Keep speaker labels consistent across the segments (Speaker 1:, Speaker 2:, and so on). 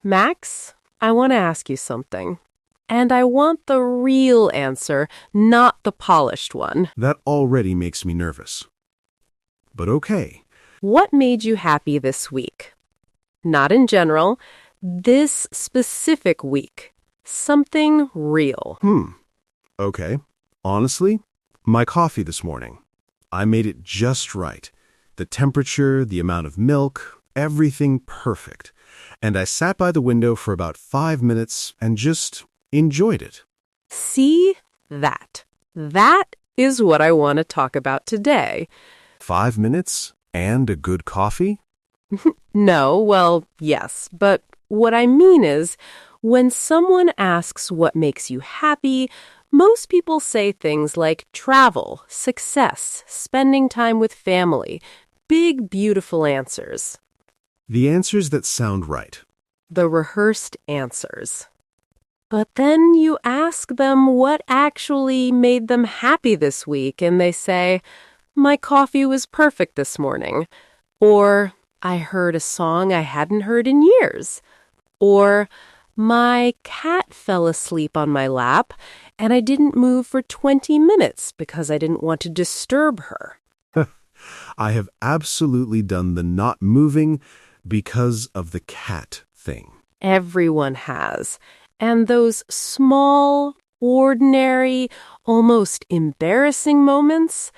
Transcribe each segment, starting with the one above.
Speaker 1: Max, I want to ask you something. And I want the real answer, not the polished one.
Speaker 2: That already makes me nervous. But okay.
Speaker 1: What made you happy this week? Not in general, this specific week. Something real.
Speaker 2: Okay. Honestly, my coffee this morning. I made it just right. The temperature, the amount of milk, everything perfect. And I sat by the window for about 5 minutes and just enjoyed it.
Speaker 1: See that? That is what I want to talk about today.
Speaker 2: 5 minutes and a good coffee?
Speaker 1: No, well, yes, but what I mean is, when someone asks what makes you happy, most people say things like travel, success, spending time with family, big, beautiful answers.
Speaker 2: The answers that sound right.
Speaker 1: The rehearsed answers. But then you ask them what actually made them happy this week, and they say, "My coffee was perfect this morning," or "I heard a song I hadn't heard in years," or "My cat fell asleep on my lap, and I didn't move for 20 minutes because I didn't want to disturb her."
Speaker 2: I have absolutely done the not moving because of the cat thing.
Speaker 1: Everyone has. And those small, ordinary, almost embarrassing moments,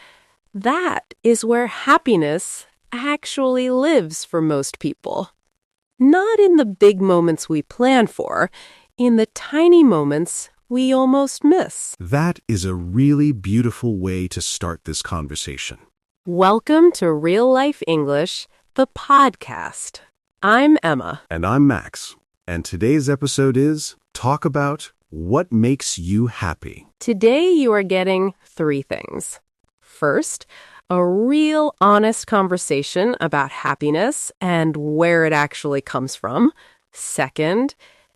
Speaker 1: that is where happiness actually lives for most people. Not in the big moments we plan for, in the tiny moments we almost miss.
Speaker 2: That is a really beautiful way to start this conversation.
Speaker 1: Welcome to Real Life English, the podcast. I'm Emma.
Speaker 2: And I'm Max. And today's episode is Talk About What Makes You Happy.
Speaker 1: Today you are getting 3 things. First, a real honest conversation about happiness and where it actually comes from. Second,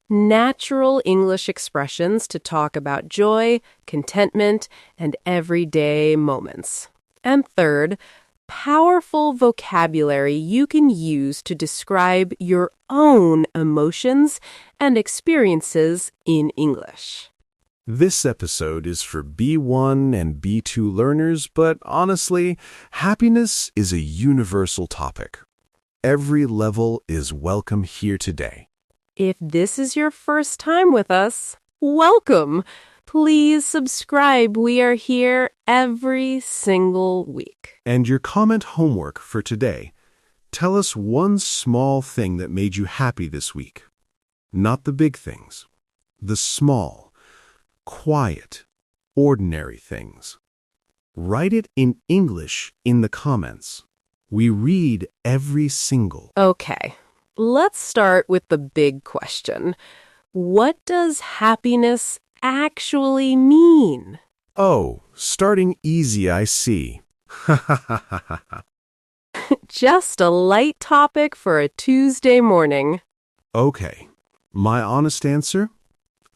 Speaker 1: natural English expressions to talk about joy, contentment, and everyday moments. And third, powerful vocabulary you can use to describe your own emotions and experiences in English.
Speaker 2: This episode is for B1 and B2 learners, but honestly, happiness is a universal topic. Every level is welcome here today.
Speaker 1: If this is your first time with us, welcome! Please subscribe. We are here every single week.
Speaker 2: And your comment homework for today. Tell us one small thing that made you happy this week. Not the big things. The small, quiet, ordinary things. Write it in English in the comments. We read every single.
Speaker 1: Okay, let's start with the big question. What does happiness actually mean?
Speaker 2: Oh, starting easy, I see.
Speaker 1: Just a light topic for a Tuesday morning.
Speaker 2: Okay, my honest answer?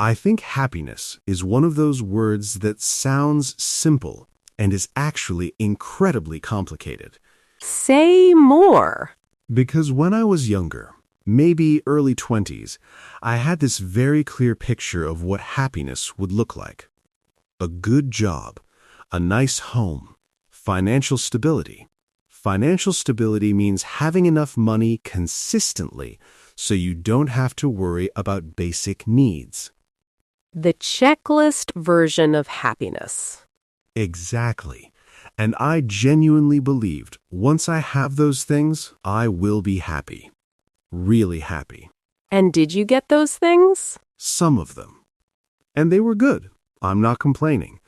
Speaker 2: I think happiness is one of those words that sounds simple and is actually incredibly complicated.
Speaker 1: Say more.
Speaker 2: Because when I was younger, maybe early 20s, I had this very clear picture of what happiness would look like. A good job, a nice home, financial stability. Financial stability means having enough money consistently so you don't have to worry about basic needs.
Speaker 1: The checklist version of happiness.
Speaker 2: Exactly. And I genuinely believed once I have those things, I will be happy. Really happy.
Speaker 1: And did you get those things?
Speaker 2: Some of them. And they were good. I'm not complaining.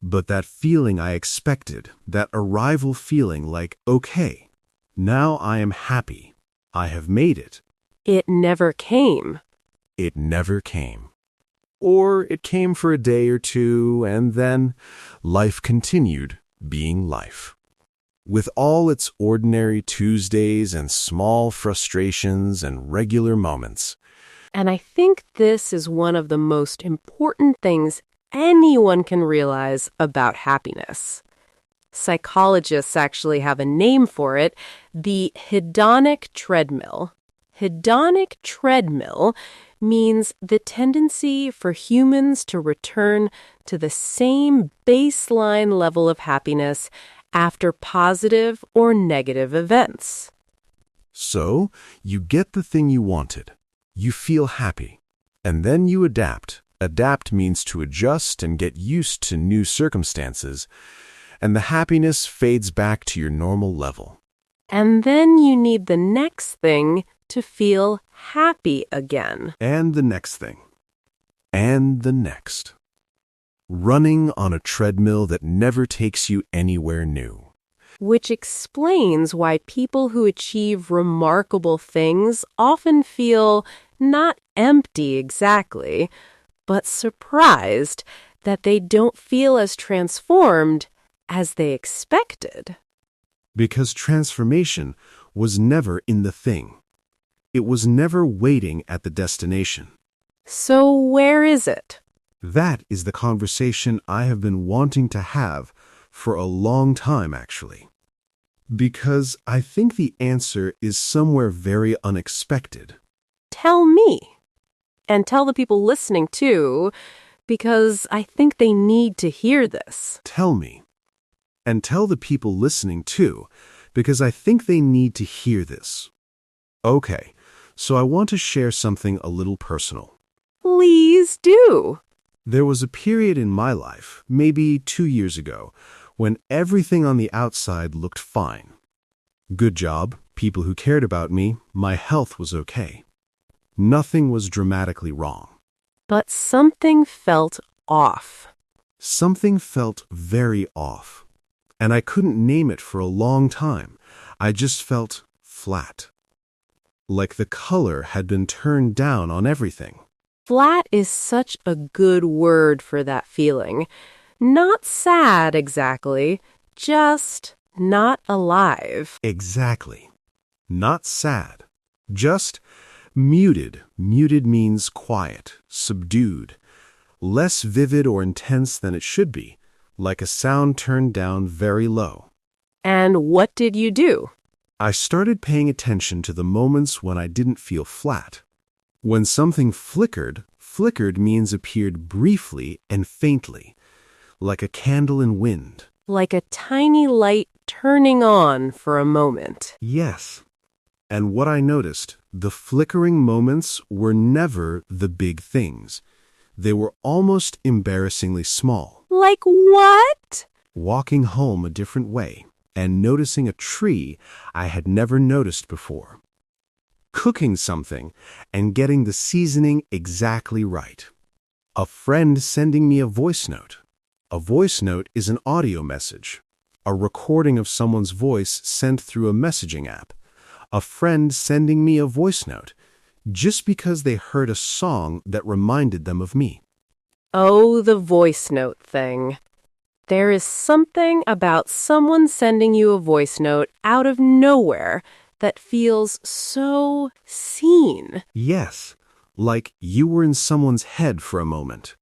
Speaker 2: But that feeling I expected, that arrival feeling like, okay, now I am happy. I have made it.
Speaker 1: It never came.
Speaker 2: It never came. Or it came for a day or two, and then life continued being life. With all its ordinary Tuesdays and small frustrations and regular moments.
Speaker 1: And I think this is one of the most important things anyone can realize about happiness. Psychologists actually have a name for it, the hedonic treadmill. hedonic treadmill means the tendency for humans to return to the same baseline level of happiness after positive or negative events.
Speaker 2: So, you get the thing you wanted. You feel happy. And then you adapt. Adapt means to adjust and get used to new circumstances. And the happiness fades back to your normal level.
Speaker 1: And then you need the next thing to feel happy again.
Speaker 2: And the next thing. And the next. Running on a treadmill that never takes you anywhere new.
Speaker 1: Which explains why people who achieve remarkable things often feel not empty exactly, but surprised that they don't feel as transformed as they expected.
Speaker 2: Because transformation was never in the thing. It was never waiting at the destination.
Speaker 1: So where is it?
Speaker 2: That is the conversation I have been wanting to have for a long time, actually. Because I think the answer is somewhere very unexpected.
Speaker 1: Tell me. And tell the people listening too, because I think they need to hear this.
Speaker 2: Tell me. And tell the people listening too, because I think they need to hear this. Okay, so I want to share something a little personal.
Speaker 1: Please do.
Speaker 2: There was a period in my life, maybe 2 years ago, when everything on the outside looked fine. Good job, people who cared about me, my health was okay. Nothing was dramatically wrong.
Speaker 1: But something felt off.
Speaker 2: Something felt very off. And I couldn't name it for a long time. I just felt flat. Like the color had been turned down on everything.
Speaker 1: Flat is such a good word for that feeling. Not sad exactly, just not alive.
Speaker 2: Exactly. Not sad. Just muted. Muted means quiet, subdued, less vivid or intense than it should be, like a sound turned down very low.
Speaker 1: And what did you do?
Speaker 2: I started paying attention to the moments when I didn't feel flat. When something flickered, flickered means appeared briefly and faintly, like a candle in wind.
Speaker 1: Like a tiny light turning on for a moment.
Speaker 2: Yes. And what I noticed, the flickering moments were never the big things. They were almost embarrassingly small.
Speaker 1: Like what?
Speaker 2: Walking home a different way and noticing a tree I had never noticed before. Cooking something and getting the seasoning exactly right. A friend sending me a voice note. A voice note is an audio message, a recording of someone's voice sent through a messaging app. A friend sending me a voice note just because they heard a song that reminded them of me.
Speaker 1: Oh, the voice note thing. There is something about someone sending you a voice note out of nowhere that feels so seen.
Speaker 2: Yes, like you were in someone's head for a moment.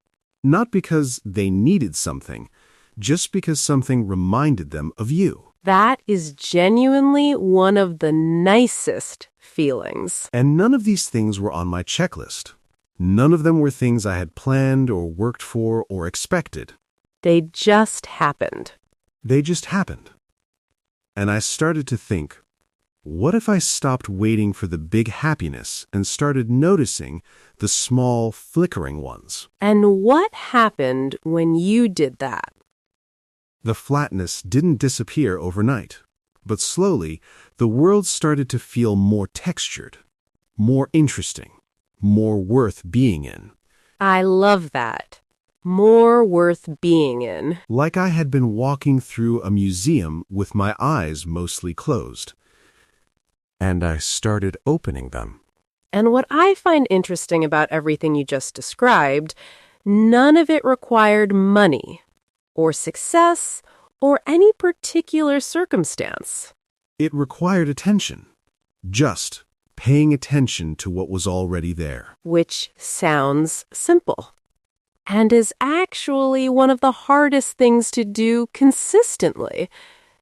Speaker 2: Not because they needed something, just because something reminded them of you.
Speaker 1: That is genuinely one of the nicest feelings.
Speaker 2: And none of these things were on my checklist. None of them were things I had planned or worked for or expected.
Speaker 1: They just happened.
Speaker 2: They just happened. And I started to think, what if I stopped waiting for the big happiness and started noticing the small, flickering ones?
Speaker 1: And what happened when you did that?
Speaker 2: The flatness didn't disappear overnight, but slowly the world started to feel more textured, more interesting, more worth being in.
Speaker 1: I love that. More worth being in.
Speaker 2: Like I had been walking through a museum with my eyes mostly closed. And I started opening them.
Speaker 1: And what I find interesting about everything you just described, none of it required money or success or any particular circumstance.
Speaker 2: It required attention. Just paying attention to what was already there.
Speaker 1: Which sounds simple. And is actually one of the hardest things to do consistently.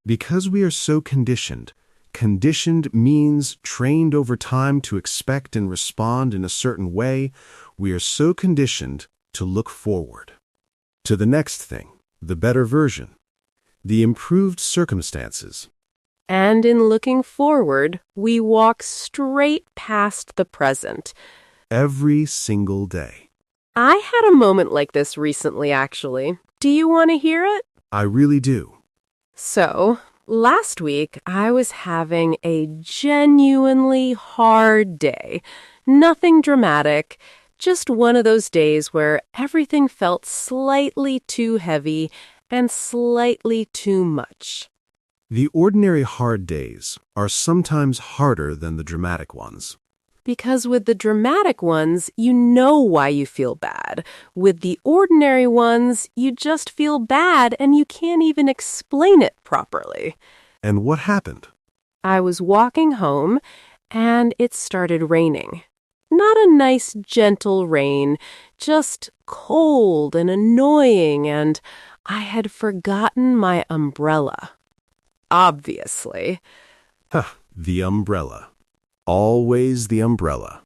Speaker 2: Because we are so conditioned, conditioned means trained over time to expect and respond in a certain way. We are so conditioned to look forward to the next thing, the better version, the improved circumstances.
Speaker 1: And in looking forward, we walk straight past the present.
Speaker 2: Every single day.
Speaker 1: I had a moment like this recently, actually. Do you want to hear it?
Speaker 2: I really do.
Speaker 1: So, last week, I was having a genuinely hard day. Nothing dramatic, just one of those days where everything felt slightly too heavy and slightly too much.
Speaker 2: The ordinary hard days are sometimes harder than the dramatic ones.
Speaker 1: Because with the dramatic ones, you know why you feel bad. With the ordinary ones, you just feel bad and you can't even explain it properly.
Speaker 2: And what happened?
Speaker 1: I was walking home and it started raining. Not a nice, gentle rain, just cold and annoying, and I had forgotten my umbrella. Obviously.
Speaker 2: The umbrella. Always the umbrella.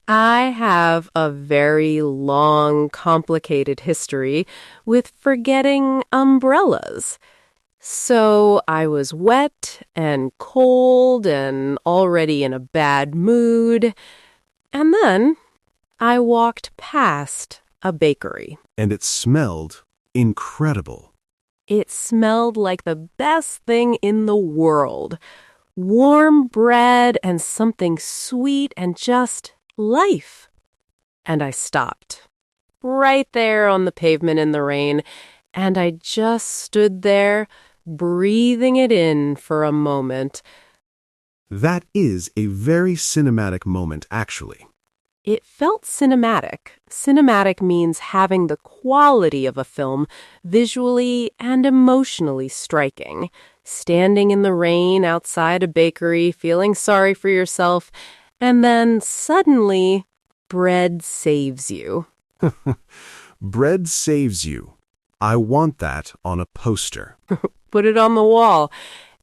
Speaker 1: I have a very long, complicated history with forgetting umbrellas. So I was wet and cold and already in a bad mood. And then I walked past a bakery.
Speaker 2: And it smelled incredible.
Speaker 1: It smelled like the best thing in the world. Warm bread and something sweet and just life. And I stopped, right there on the pavement in the rain, and I just stood there, breathing it in for a moment.
Speaker 2: That is a very cinematic moment, actually.
Speaker 1: It felt cinematic. Cinematic means having the quality of a film, visually and emotionally striking. Standing in the rain outside a bakery, feeling sorry for yourself, and then suddenly, bread saves you.
Speaker 2: Bread saves you. I want that on a poster.
Speaker 1: Put it on the wall.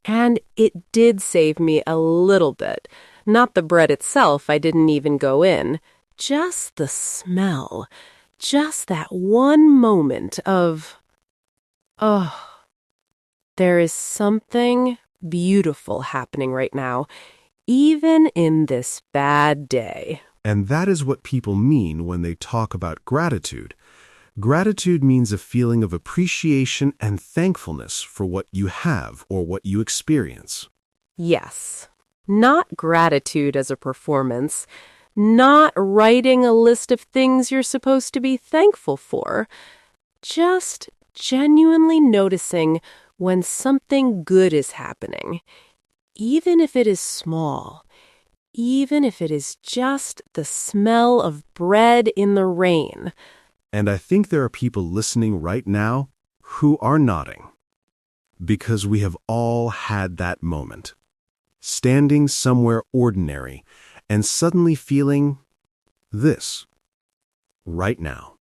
Speaker 1: And it did save me a little bit. Not the bread itself, I didn't even go in. Just the smell. Just that one moment of, oh, there is something beautiful happening right now, even in this bad day.
Speaker 2: And that is what people mean when they talk about gratitude. Gratitude means a feeling of appreciation and thankfulness for what you have or what you experience.
Speaker 1: Yes, not gratitude as a performance, not writing a list of things you're supposed to be thankful for, just genuinely noticing when something good is happening, even if it is small, even if it is just the smell of bread in the rain.
Speaker 2: And I think there are people listening right now who are nodding, because we have all had that moment. Standing somewhere ordinary and suddenly feeling this right now.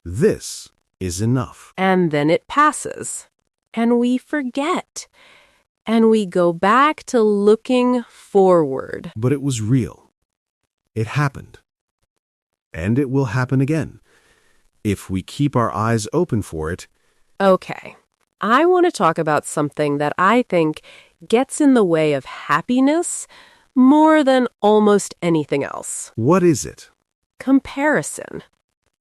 Speaker 2: This is enough.
Speaker 1: And then it passes, and we forget, and we go back to looking forward.
Speaker 2: But it was real. It happened. And it will happen again. If we keep our eyes open for it.
Speaker 1: Okay, I want to talk about something that I think gets in the way of happiness more than almost anything else.
Speaker 2: What is it?
Speaker 1: Comparison.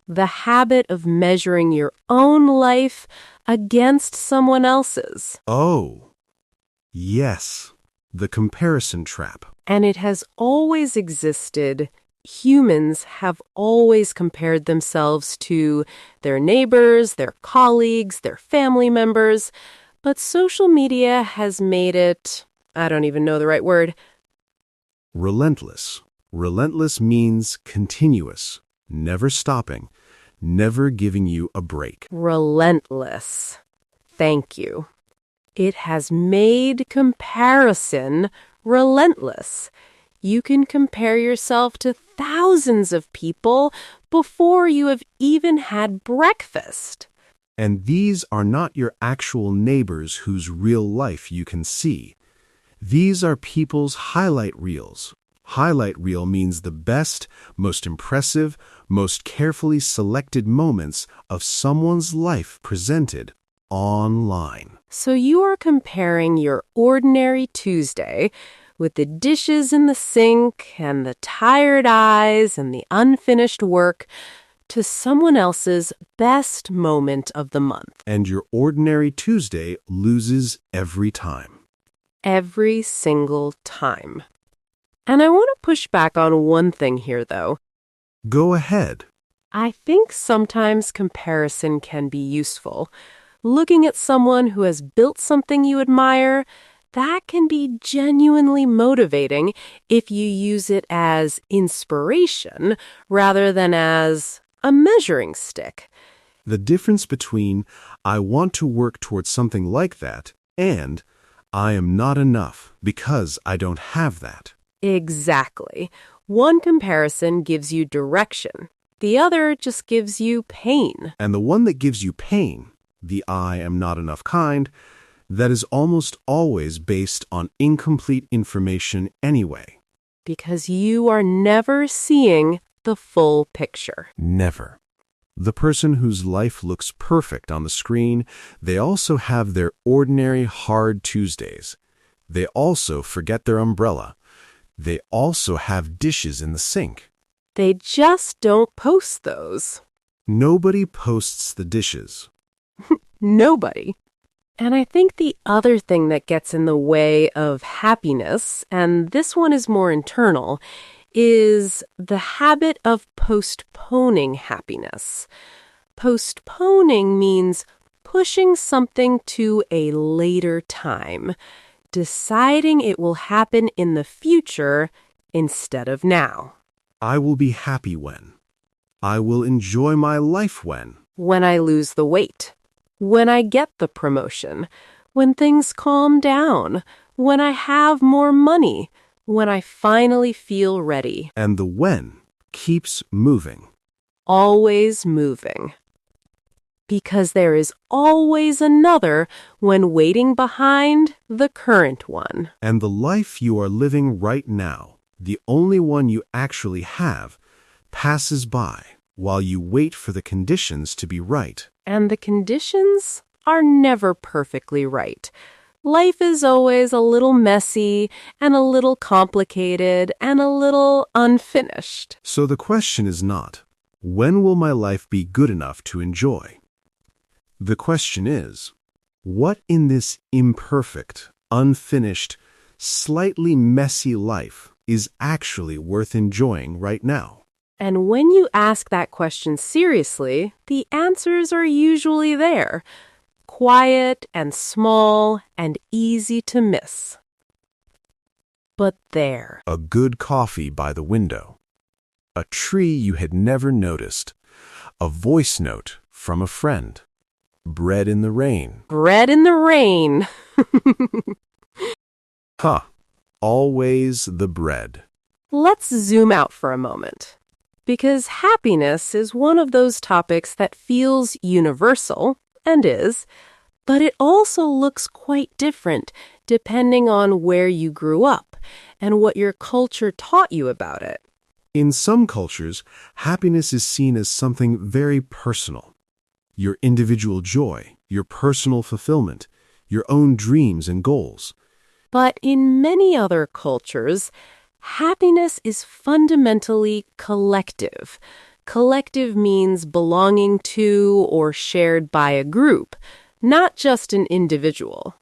Speaker 1: The habit of measuring your own life against someone else's.
Speaker 2: Oh, yes, the comparison trap.
Speaker 1: And it has always existed. Humans have always compared themselves to their neighbors, their colleagues, their family members, but social media has made it, I don't even know the right word.
Speaker 2: Relentless. Relentless means continuous, never stopping, never giving you a break.
Speaker 1: Relentless. Thank you. It has made comparison relentless. You can compare yourself to thousands of people before you have even had breakfast.
Speaker 2: And these are not your actual neighbors whose real life you can see. These are people's highlight reels. Highlight reel means the best, most impressive, most carefully selected moments of someone's life presented online.
Speaker 1: So you are comparing your ordinary Tuesday with the dishes in the sink and the tired eyes and the unfinished work to someone else's best moment of the month.
Speaker 2: And your ordinary Tuesday loses every time.
Speaker 1: Every single time. And I want to push back on one thing here, though.
Speaker 2: Go ahead.
Speaker 1: I think sometimes comparison can be useful. Looking at someone who has built something you admire, that can be genuinely motivating if you use it as inspiration rather than as a measuring stick.
Speaker 2: The difference between I want to work towards something like that and I am not enough because I don't have that.
Speaker 1: Exactly. One comparison gives you direction. The other just gives you pain.
Speaker 2: And the one that gives you pain, the I am not enough kind, that is almost always based on incomplete information anyway.
Speaker 1: Because you are never seeing the full picture.
Speaker 2: Never. The person whose life looks perfect on the screen, they also have their ordinary hard Tuesdays. They also forget their umbrella. They also have dishes in the sink.
Speaker 1: They just don't post those.
Speaker 2: Nobody posts the dishes.
Speaker 1: Nobody. And I think the other thing that gets in the way of happiness, and this one is more internal, is the habit of postponing happiness. Postponing means pushing something to a later time, deciding it will happen in the future instead of now.
Speaker 2: I will be happy when. I will enjoy my life when.
Speaker 1: When I lose the weight. When I get the promotion. When things calm down. When I have more money. When I finally feel ready.
Speaker 2: And the when keeps moving.
Speaker 1: Always moving. Because there is always another when waiting behind the current one.
Speaker 2: And the life you are living right now, the only one you actually have, passes by while you wait for the conditions to be right.
Speaker 1: And the conditions are never perfectly right. Life is always a little messy and a little complicated and a little unfinished.
Speaker 2: So the question is not, when will my life be good enough to enjoy? The question is, what in this imperfect, unfinished, slightly messy life is actually worth enjoying right now?
Speaker 1: And when you ask that question seriously, the answers are usually there. Quiet and small and easy to miss. But there.
Speaker 2: A good coffee by the window. A tree you had never noticed. A voice note from a friend. Bread in the rain.
Speaker 1: Bread in the rain.
Speaker 2: Always the bread.
Speaker 1: Let's zoom out for a moment. Because happiness is one of those topics that feels universal, and is, but it also looks quite different depending on where you grew up and what your culture taught you about it.
Speaker 2: In some cultures, happiness is seen as something very personal. Your individual joy, your personal fulfillment, your own dreams and goals.
Speaker 1: But in many other cultures, happiness is fundamentally collective. Collective means belonging to or shared by a group, not just an individual.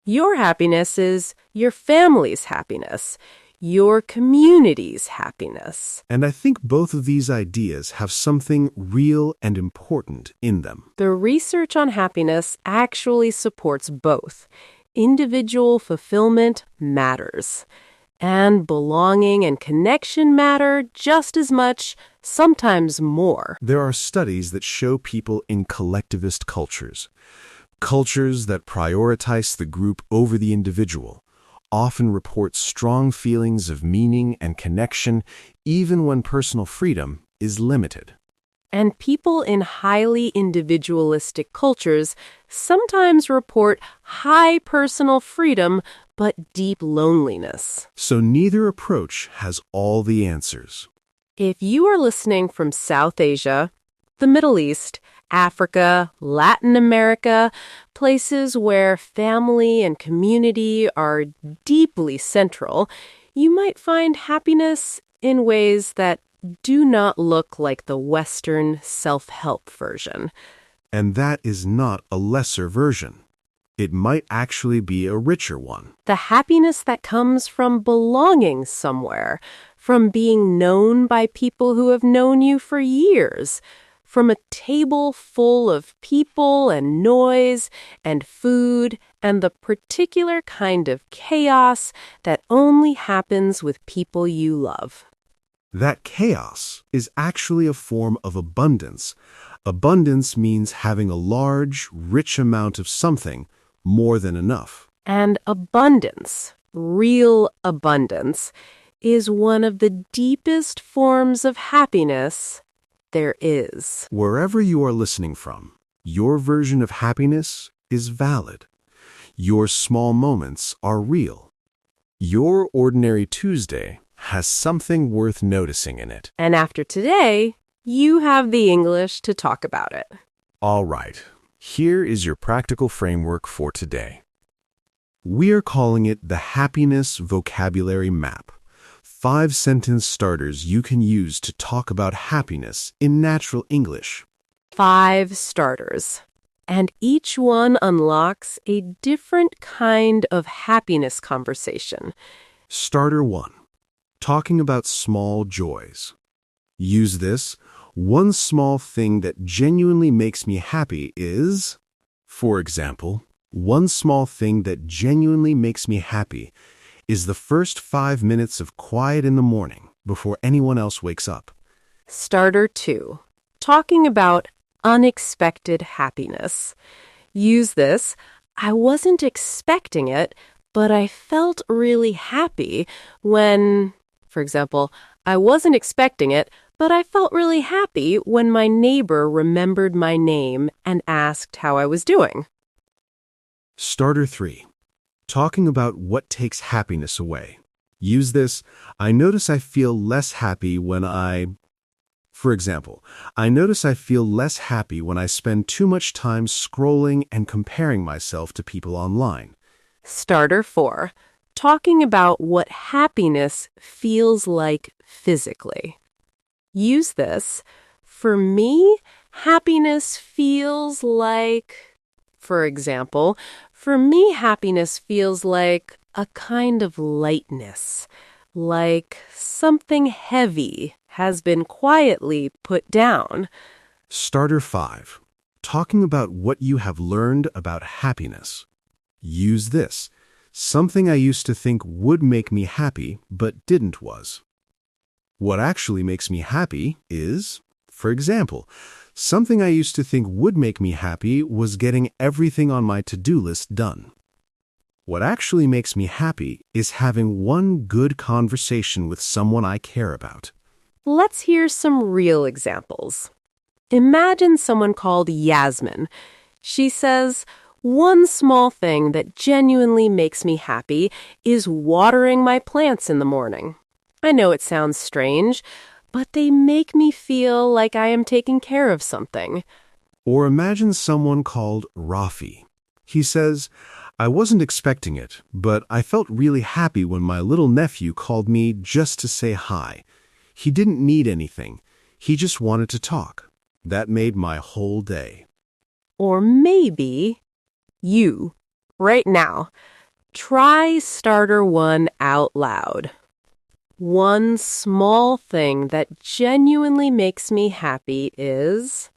Speaker 1: Your happiness is your family's happiness, your community's happiness.
Speaker 2: And I think both of these ideas have something real and important in them.
Speaker 1: The research on happiness actually supports both. Individual fulfillment matters. And belonging and connection matter just as much, sometimes more.
Speaker 2: There are studies that show people in collectivist cultures that prioritize the group over the individual, often report strong feelings of meaning and connection even when personal freedom is limited.
Speaker 1: And people in highly individualistic cultures sometimes report high personal freedom but deep loneliness.
Speaker 2: So neither approach has all the answers.
Speaker 1: If you are listening from South Asia, the Middle East, Africa, Latin America, places where family and community are deeply central, you might find happiness in ways that do not look like the Western self-help version.
Speaker 2: And that is not a lesser version. It might actually be a richer one.
Speaker 1: The happiness that comes from belonging somewhere, from being known by people who have known you for years, from a table full of people and noise and food and the particular kind of chaos that only happens with people you love.
Speaker 2: That chaos is actually a form of abundance. Abundance means having a large, rich amount of something, more than enough.
Speaker 1: And abundance, real abundance, is one of the deepest forms of happiness there is.
Speaker 2: Wherever you are listening from, your version of happiness is valid. Your small moments are real. Your ordinary Tuesday has something worth noticing in it.
Speaker 1: And after today, you have the English to talk about it.
Speaker 2: All right, here is your practical framework for today. We are calling it the Happiness Vocabulary Map. 5-sentence starters you can use to talk about happiness in natural English.
Speaker 1: 5 starters. And each one unlocks a different kind of happiness conversation.
Speaker 2: Starter 1. Talking about small joys. Use this. One small thing that genuinely makes me happy is, for example, one small thing that genuinely makes me happy is the first 5 minutes of quiet in the morning before anyone else wakes up.
Speaker 1: Starter 2. Talking about unexpected happiness. Use this. I wasn't expecting it, but I felt really happy when, for example, I wasn't expecting it, but I felt really happy when my neighbor remembered my name and asked how I was doing.
Speaker 2: Starter 3. Talking about what takes happiness away. Use this. I notice I feel less happy when For example, I notice I feel less happy when I spend too much time scrolling and comparing myself to people online.
Speaker 1: Starter 4. Talking about what happiness feels like physically. Use this. For me, happiness feels like, for example, for me, happiness feels like a kind of lightness, like something heavy has been quietly put down.
Speaker 2: Starter 5. Talking about what you have learned about happiness. Use this. Something I used to think would make me happy, but didn't was. What actually makes me happy is, for example, something I used to think would make me happy was getting everything on my to-do list done. What actually makes me happy is having one good conversation with someone I care about.
Speaker 1: Let's hear some real examples. Imagine someone called Yasmin. She says, one small thing that genuinely makes me happy is watering my plants in the morning. I know it sounds strange, but they make me feel like I am taking care of something.
Speaker 2: Or imagine someone called Rafi. He says, I wasn't expecting it, but I felt really happy when my little nephew called me just to say hi. He didn't need anything. He just wanted to talk. That made my whole day.
Speaker 1: Or maybe you, right now, try starter 1 out loud. One small thing that genuinely makes me happy is,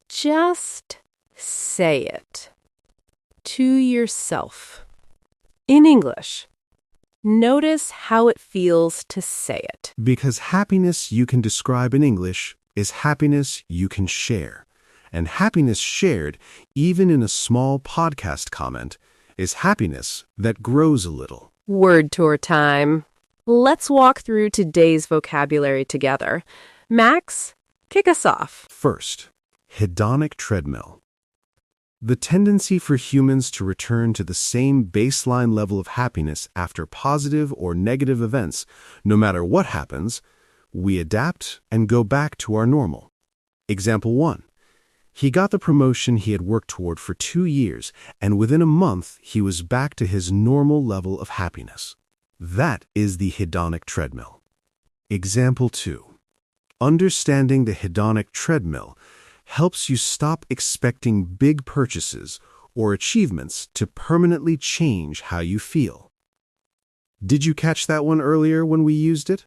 Speaker 1: just say it to yourself. In English, notice how it feels to say it.
Speaker 2: Because happiness you can describe in English is happiness you can share. And happiness shared, even in a small podcast comment, is happiness that grows a little.
Speaker 1: Word tour time. Let's walk through today's vocabulary together. Max, kick us off.
Speaker 2: First, hedonic treadmill. The tendency for humans to return to the same baseline level of happiness after positive or negative events, no matter what happens, we adapt and go back to our normal. Example 1. He got the promotion he had worked toward for 2 years, and within a month he was back to his normal level of happiness. That is the hedonic treadmill. Example 2. Understanding the hedonic treadmill helps you stop expecting big purchases or achievements to permanently change how you feel. Did you catch that one earlier when we used it?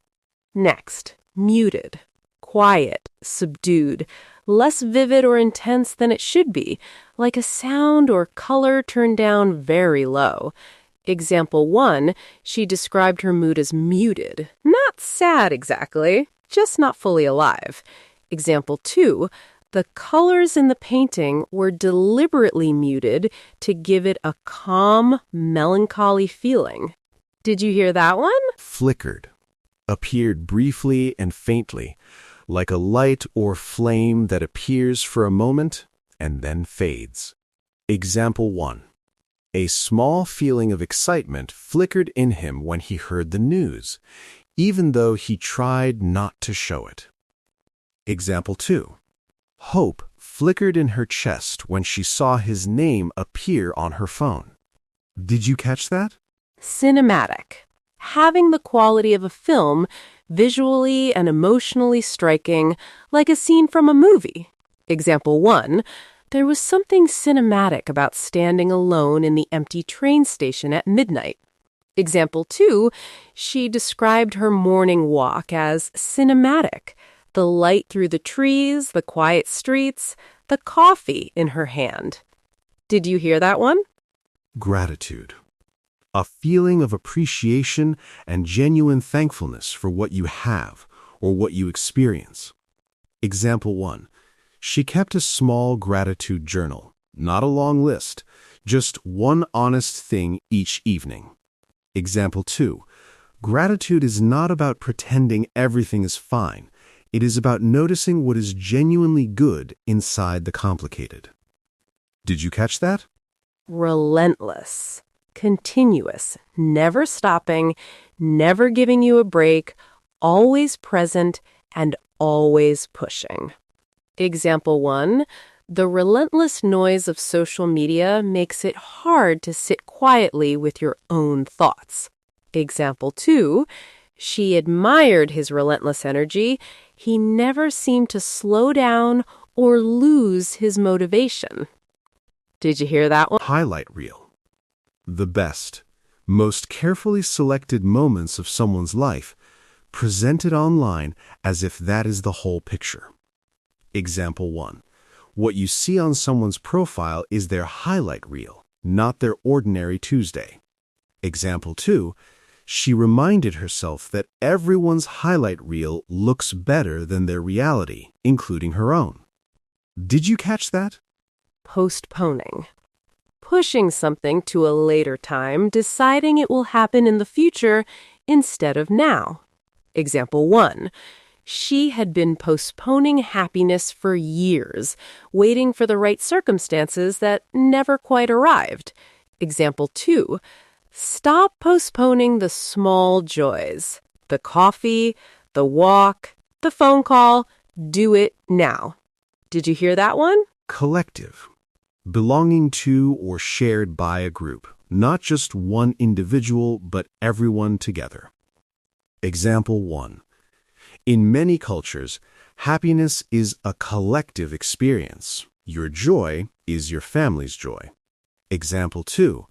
Speaker 1: Next, muted, quiet, subdued, less vivid or intense than it should be, like a sound or color turned down very low. Example 1, she described her mood as muted. Not sad exactly, just not fully alive. Example 2, the colors in the painting were deliberately muted to give it a calm, melancholy feeling. Did you hear that one?
Speaker 2: Flickered. Appeared briefly and faintly, like a light or flame that appears for a moment and then fades. Example 1. A small feeling of excitement flickered in him when he heard the news, even though he tried not to show it. Example 2. Hope flickered in her chest when she saw his name appear on her phone. Did you catch that?
Speaker 1: Cinematic. Having the quality of a film, visually and emotionally striking, like a scene from a movie. Example 1, there was something cinematic about standing alone in the empty train station at midnight. Example 2, she described her morning walk as cinematic. The light through the trees, the quiet streets, the coffee in her hand. Did you hear that one?
Speaker 2: Gratitude. A feeling of appreciation and genuine thankfulness for what you have or what you experience. Example 1. She kept a small gratitude journal, not a long list, just one honest thing each evening. Example 2. Gratitude is not about pretending everything is fine. It is about noticing what is genuinely good inside the complicated. Did you catch that?
Speaker 1: Relentless. Continuous, never stopping, never giving you a break, always present, and always pushing. Example 1, the relentless noise of social media makes it hard to sit quietly with your own thoughts. Example 2, she admired his relentless energy. He never seemed to slow down or lose his motivation. Did you hear that one?
Speaker 2: Highlight reel. The best, most carefully selected moments of someone's life, presented online as if that is the whole picture. Example 1. What you see on someone's profile is their highlight reel, not their ordinary Tuesday. Example 2. She reminded herself that everyone's highlight reel looks better than their reality, including her own. Did you catch that?
Speaker 1: Postponing. Pushing something to a later time, deciding it will happen in the future instead of now. Example 1. She had been postponing happiness for years, waiting for the right circumstances that never quite arrived. Example 2. Stop postponing the small joys. The coffee, the walk, the phone call. Do it now. Did you hear that one?
Speaker 2: Collective. Belonging to or shared by a group, not just one individual, but everyone together. Example 1. In many cultures, happiness is a collective experience. Your joy is your family's joy. Example 2.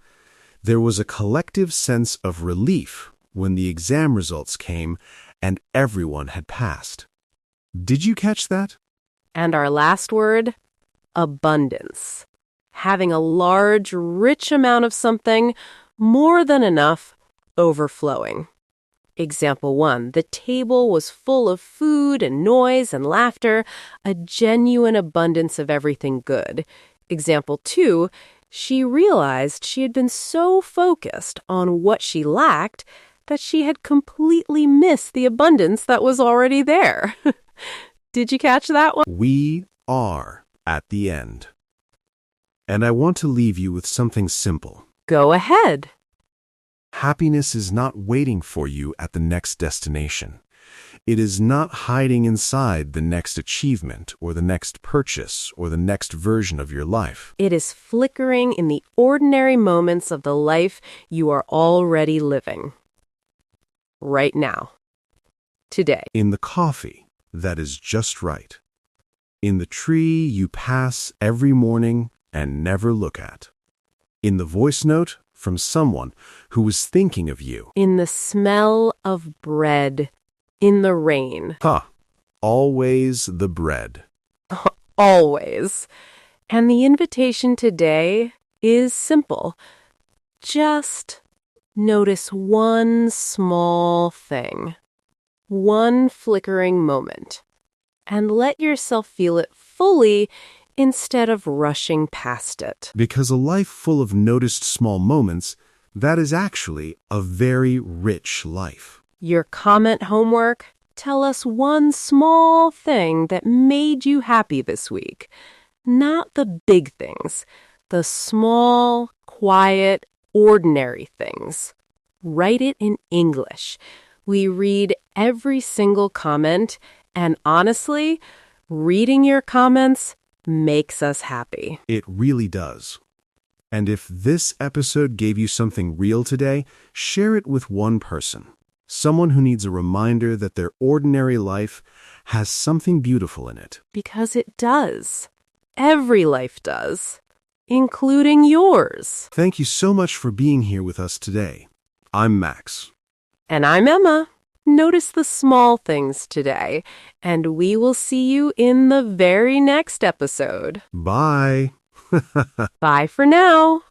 Speaker 2: There was a collective sense of relief when the exam results came and everyone had passed. Did you catch that?
Speaker 1: And our last word, abundance. Having a large, rich amount of something, more than enough, overflowing. Example 1, the table was full of food and noise and laughter, a genuine abundance of everything good. Example 2, she realized she had been so focused on what she lacked that she had completely missed the abundance that was already there. Did you catch that one?
Speaker 2: We are at the end. And I want to leave you with something simple.
Speaker 1: Go ahead.
Speaker 2: Happiness is not waiting for you at the next destination. It is not hiding inside the next achievement or the next purchase or the next version of your life.
Speaker 1: It is flickering in the ordinary moments of the life you are already living. Right now. Today.
Speaker 2: In the coffee that is just right. In the tree you pass every morning and never look at. In the voice note from someone who was thinking of you.
Speaker 1: In the smell of bread. In the rain.
Speaker 2: Always the bread.
Speaker 1: Always. And the invitation today is simple. Just notice one small thing, one flickering moment, and let yourself feel it fully instead of rushing past it.
Speaker 2: Because a life full of noticed small moments, that is actually a very rich life.
Speaker 1: Your comment homework: tell us one small thing that made you happy this week. Not the big things, the small, quiet, ordinary things. Write it in English. We read every single comment, and honestly, reading your comments makes us happy.
Speaker 2: It really does. And if this episode gave you something real today, share it with one person. Someone who needs a reminder that their ordinary life has something beautiful in it.
Speaker 1: Because it does. Every life does, including yours.
Speaker 2: Thank you so much for being here with us today. I'm Max.
Speaker 1: And I'm Emma. Notice the small things today, and we will see you in the very next episode.
Speaker 2: Bye.
Speaker 1: Bye for now.